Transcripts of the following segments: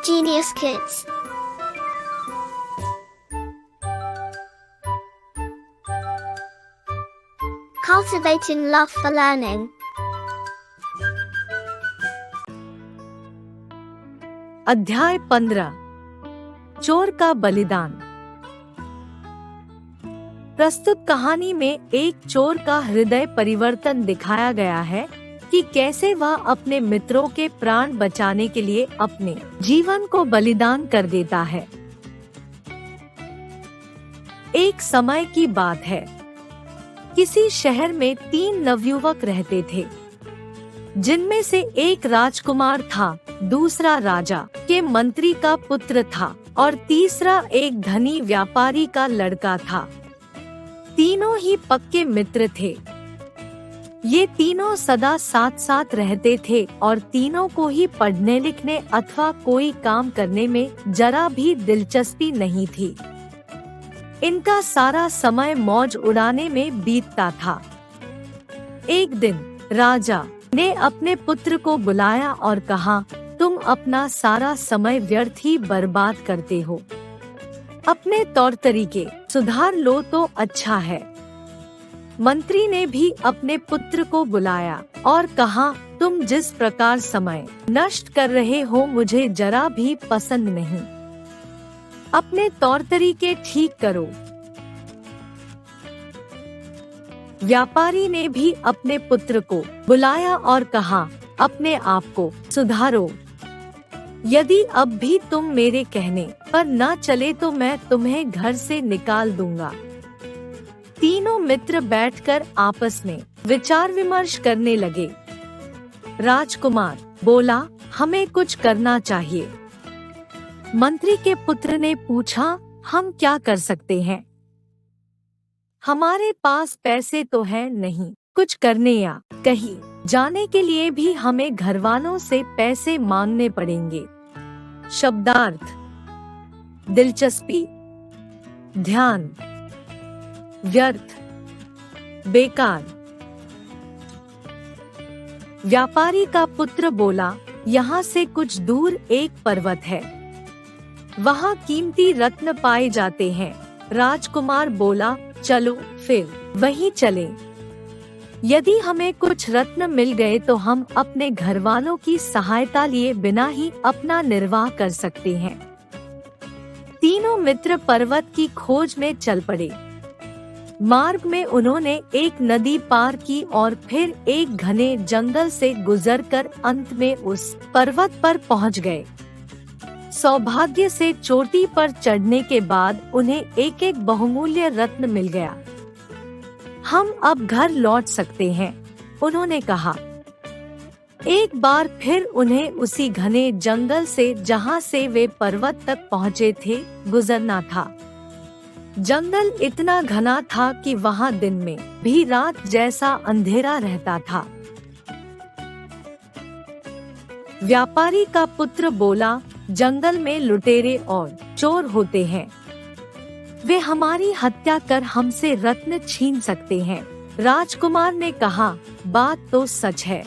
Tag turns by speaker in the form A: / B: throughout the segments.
A: Genius Kids. Cultivating love for learning.
B: अध्याय 15 चोर का बलिदान। प्रस्तुत कहानी में एक चोर का हृदय परिवर्तन दिखाया गया है कि कैसे वह अपने मित्रों के प्राण बचाने के लिए अपने जीवन को बलिदान कर देता है। एक समय की बात है, किसी शहर में 3 नवयुवक रहते थे, जिनमें से एक राजकुमार था, दूसरा राजा के मंत्री का पुत्र था और तीसरा एक धनी व्यापारी का लड़का था। तीनों ही पक्के मित्र थे। ये तीनों सदा साथ साथ रहते थे और तीनों को ही पढ़ने लिखने अथवा कोई काम करने में जरा भी दिलचस्पी नहीं थी। इनका सारा समय मौज उड़ाने में बीतता था। एक दिन राजा ने अपने पुत्र को बुलाया और कहा, तुम अपना सारा समय व्यर्थ ही बर्बाद करते हो। अपने तौर तरीके सुधार लो तो अच्छा है। मंत्री ने भी अपने पुत्र को बुलाया और कहा, तुम जिस प्रकार समय नष्ट कर रहे हो मुझे जरा भी पसंद नहीं। अपने तौर तरीके ठीक करो। व्यापारी ने भी अपने पुत्र को बुलाया और कहा, अपने आप को सुधारो। यदि अब भी तुम मेरे कहने पर न चले तो मैं तुम्हें घर से निकाल दूंगा। तीनों मित्र बैठकर आपस में विचार विमर्श करने लगे। राजकुमार बोला, हमें कुछ करना चाहिए। मंत्री के पुत्र ने पूछा, हम क्या कर सकते हैं? हमारे पास पैसे तो है नहीं, कुछ करने या कहीं जाने के लिए भी हमें घरवालों से पैसे मांगने पड़ेंगे। शब्दार्थ: दिलचस्पी, ध्यान, व्यर्थ, बेकार। व्यापारी का पुत्र बोला, यहाँ से कुछ दूर एक पर्वत है, वहाँ कीमती रत्न पाए जाते हैं। राजकुमार बोला, चलो फिर वहीं चलें। यदि हमें कुछ रत्न मिल गए तो हम अपने घरवालों की सहायता लिए बिना ही अपना निर्वाह कर सकते हैं। तीनों मित्र पर्वत की खोज में चल पड़े। मार्ग में उन्होंने एक नदी पार की और फिर एक घने जंगल से गुजरकर अंत में उस पर्वत पर पहुंच गए। सौभाग्य से चोटी पर चढ़ने के बाद उन्हें एक एक बहुमूल्य रत्न मिल गया। हम अब घर लौट सकते हैं, उन्होंने कहा। एक बार फिर उन्हें उसी घने जंगल से जहां से वे पर्वत तक पहुंचे थे गुजरना था। जंगल इतना घना था कि वहां दिन में भी रात जैसा अंधेरा रहता था। व्यापारी का पुत्र बोला, जंगल में लुटेरे और चोर होते हैं, वे हमारी हत्या कर हमसे रत्न छीन सकते हैं। राजकुमार ने कहा, बात तो सच है।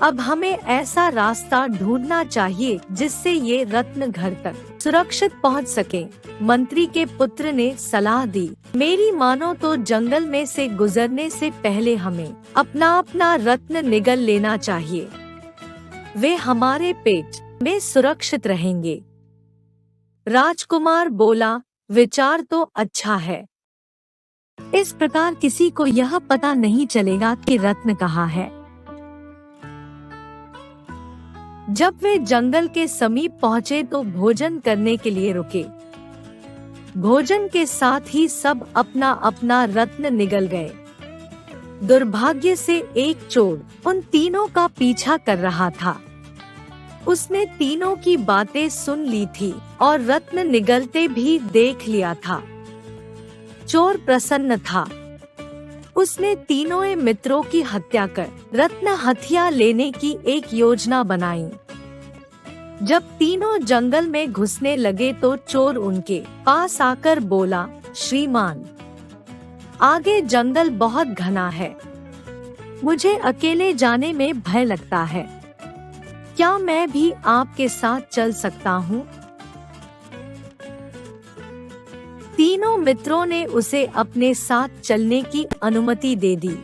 B: अब हमें ऐसा रास्ता ढूंढना चाहिए जिससे ये रत्न घर तक सुरक्षित पहुंच सके। मंत्री के पुत्र ने सलाह दी, मेरी मानो तो जंगल में से गुजरने से पहले हमें अपना अपना रत्न निगल लेना चाहिए, वे हमारे पेट में सुरक्षित रहेंगे। राजकुमार बोला, विचार तो अच्छा है। इस प्रकार किसी को यह पता नहीं चलेगा कि रत्न कहाँ है। जब वे जंगल के समीप पहुँचे तो भोजन करने के लिए रुके। भोजन के साथ ही सब अपना अपना रत्न निगल गए। दुर्भाग्य से एक चोर उन तीनों का पीछा कर रहा था। उसने तीनों की बातें सुन ली थी और रत्न निगलते भी देख लिया था। चोर प्रसन्न था। उसने तीनों मित्रों की हत्या कर रत्न हथिया लेने की एक योजना बनाई। जब तीनों जंगल में घुसने लगे तो चोर उनके पास आकर बोला, श्रीमान, आगे जंगल बहुत घना है, मुझे अकेले जाने में भय लगता है। क्या मैं भी आपके साथ चल सकता हूँ? तीनों मित्रों ने उसे अपने साथ चलने की अनुमति दे दी।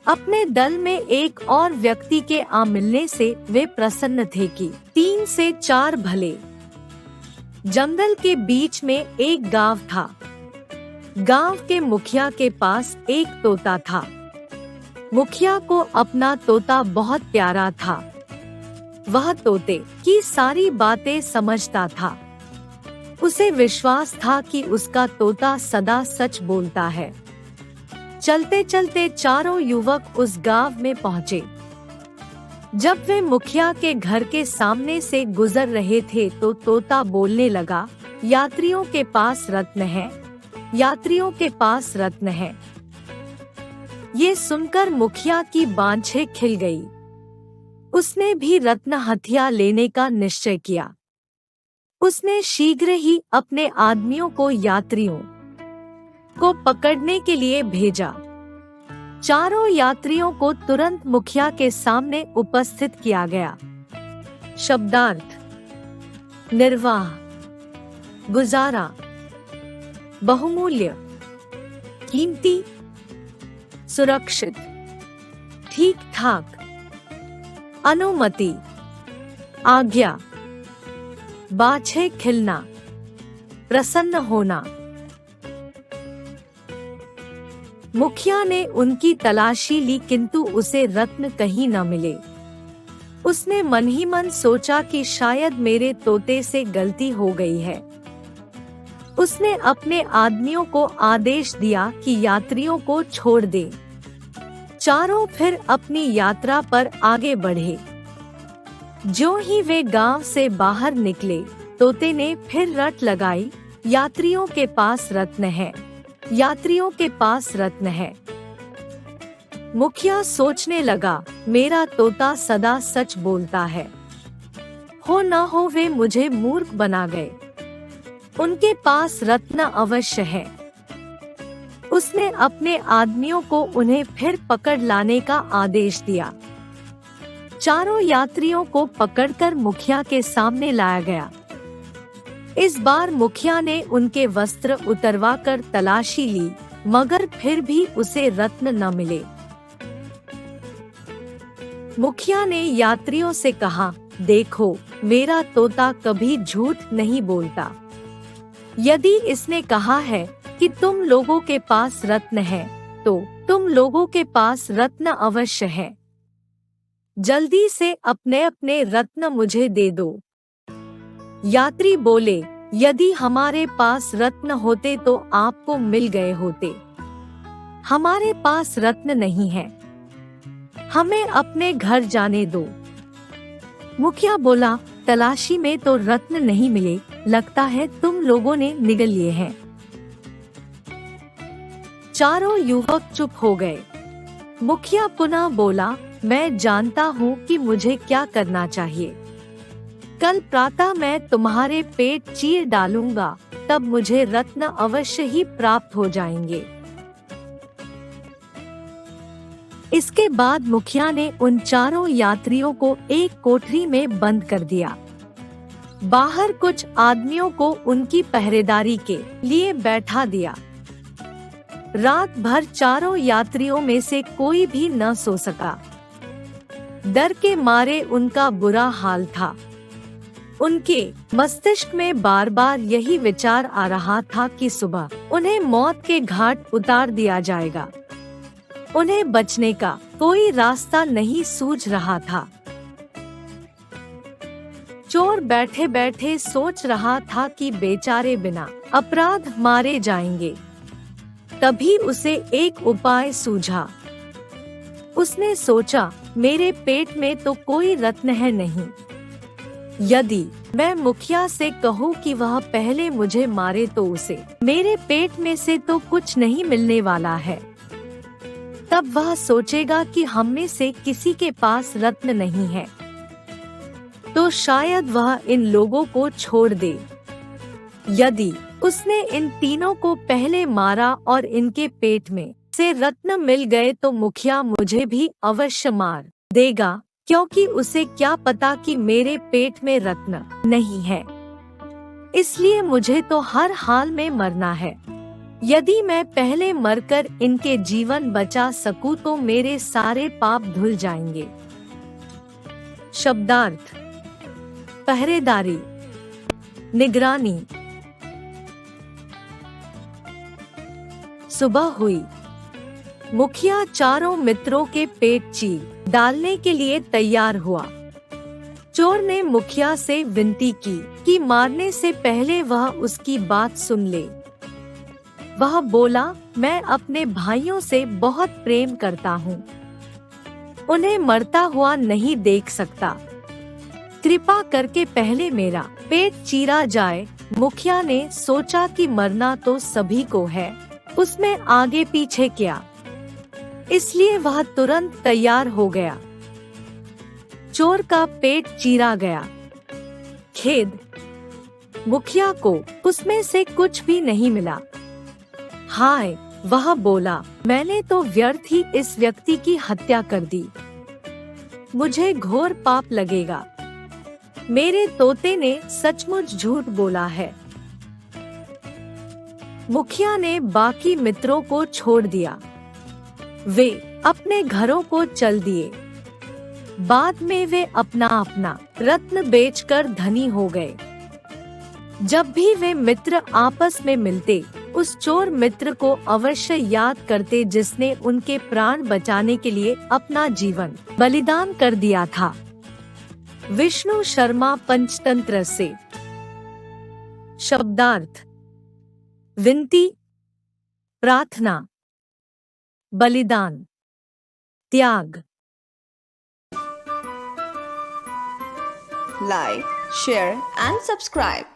B: अपने दल में एक और व्यक्ति के आ मिलने से वे प्रसन्न थे कि 3 से 4 भले। जंगल के बीच में एक गांव था। गांव के मुखिया के पास एक तोता था। मुखिया को अपना तोता बहुत प्यारा था। वह तोते की सारी बातें समझता था। उसे विश्वास था कि उसका तोता सदा सच बोलता है। चलते चलते चारों युवक उस गांव में पहुंचे। जब वे मुखिया के घर के सामने से गुजर रहे थे तो तोता बोलने लगा, यात्रियों के पास रत्न है, यात्रियों के पास रत्न है। ये सुनकर मुखिया की बांछें खिल गई। उसने भी रत्न हथिया लेने का निश्चय किया। उसने शीघ्र ही अपने आदमियों को यात्रियों को पकड़ने के लिए भेजा। चारों यात्रियों को तुरंत मुखिया के सामने उपस्थित किया गया। शब्दार्थ: निर्वाह, गुजारा, बहुमूल्य, कीमती, सुरक्षित, ठीक ठाक, अनुमति, आज्ञा, बाछे खिलना, प्रसन्न होना। मुखिया ने उनकी तलाशी ली किंतु उसे रत्न कहीं न मिले। उसने मन ही मन सोचा कि शायद मेरे तोते से गलती हो गई है। उसने अपने आदमियों को आदेश दिया कि यात्रियों को छोड़ दे। चारों फिर अपनी यात्रा पर आगे बढ़े। जो ही वे गांव से बाहर निकले, तोते ने फिर रट लगाई, यात्रियों के पास रत्न है, यात्रियों के पास रत्न है। मुखिया सोचने लगा, मेरा तोता सदा सच बोलता है। हो न हो वे मुझे मूर्ख बना गए। उनके पास रत्न अवश्य है। उसने अपने आदमियों को उन्हें फिर पकड़ लाने का आदेश दिया। चारों यात्रियों को पकड़कर मुखिया के सामने लाया गया। इस बार मुखिया ने उनके वस्त्र उतरवाकर तलाशी ली, मगर फिर भी उसे रत्न न मिले। मुखिया ने यात्रियों से कहा, देखो, मेरा तोता कभी झूठ नहीं बोलता। यदि इसने कहा है कि तुम लोगों के पास रत्न है, तो तुम लोगों के पास रत्न अवश्य है। जल्दी से अपने अपने रत्न मुझे दे दो। यात्री बोले, यदि हमारे पास रत्न होते तो आपको मिल गए होते। हमारे पास रत्न नहीं है, हमें अपने घर जाने दो। मुखिया बोला, तलाशी में तो रत्न नहीं मिले, लगता है तुम लोगों ने निगल लिए हैं। चारों युवक चुप हो गए। मुखिया पुनः बोला, मैं जानता हूँ कि मुझे क्या करना चाहिए। कल प्रातः मैं तुम्हारे पेट चीर डालूंगा, तब मुझे रत्न अवश्य ही प्राप्त हो जाएंगे। इसके बाद मुखिया ने उन चारों यात्रियों को एक कोठरी में बंद कर दिया। बाहर कुछ आदमियों को उनकी पहरेदारी के लिए बैठा दिया। रात भर चारों यात्रियों में से कोई भी न सो सका। डर के मारे उनका बुरा हाल था। उनके मस्तिष्क में बार बार यही विचार आ रहा था कि सुबह उन्हें मौत के घाट उतार दिया जाएगा। उन्हें बचने का कोई रास्ता नहीं सूझ रहा था। चोर बैठे बैठे सोच रहा था कि बेचारे बिना अपराध मारे जाएंगे। तभी उसे एक उपाय सूझा। उसने सोचा, मेरे पेट में तो कोई रत्न है नहीं। यदि मैं मुखिया से कहूँ कि वह पहले मुझे मारे तो उसे मेरे पेट में से तो कुछ नहीं मिलने वाला है। तब वह सोचेगा कि हम में से किसी के पास रत्न नहीं है, तो शायद वह इन लोगों को छोड़ दे। यदि उसने इन तीनों को पहले मारा और इनके पेट में से रत्न मिल गए तो मुखिया मुझे भी अवश्य मार देगा, क्योंकि उसे क्या पता कि मेरे पेट में रत्न नहीं है। इसलिए मुझे तो हर हाल में मरना है। यदि मैं पहले मरकर इनके जीवन बचा सकूं तो मेरे सारे पाप धुल जाएंगे। शब्दार्थ: पहरेदारी, निगरानी। सुबह हुई। मुखिया चारों मित्रों के पेट चीर डालने के लिए तैयार हुआ। चोर ने मुखिया से विनती की कि मारने से पहले वह उसकी बात सुन ले। वह बोला, मैं अपने भाइयों से बहुत प्रेम करता हूँ, उन्हें मरता हुआ नहीं देख सकता। कृपा करके पहले मेरा पेट चीरा जाए। मुखिया ने सोचा कि मरना तो सभी को है, उसमें आगे पीछे क्या, इसलिए वह तुरंत तैयार हो गया। चोर का पेट चीरा गया। खेद मुखिया को उसमें से कुछ भी नहीं मिला। हाय, वह बोला, मैंने तो व्यर्थ ही इस व्यक्ति की हत्या कर दी। मुझे घोर पाप लगेगा। मेरे तोते ने सचमुच झूठ बोला है। मुखिया ने बाकी मित्रों को छोड़ दिया। वे अपने घरों को चल दिए। बाद में वे अपना अपना रत्न बेचकर धनी हो गए। जब भी वे मित्र आपस में मिलते, उस चोर मित्र को अवश्य याद करते जिसने उनके प्राण बचाने के लिए अपना जीवन बलिदान कर दिया था। विष्णु शर्मा पंचतंत्र से। शब्दार्थ: विनती, प्रार्थना, बलिदान, त्याग।
C: Like, share and subscribe.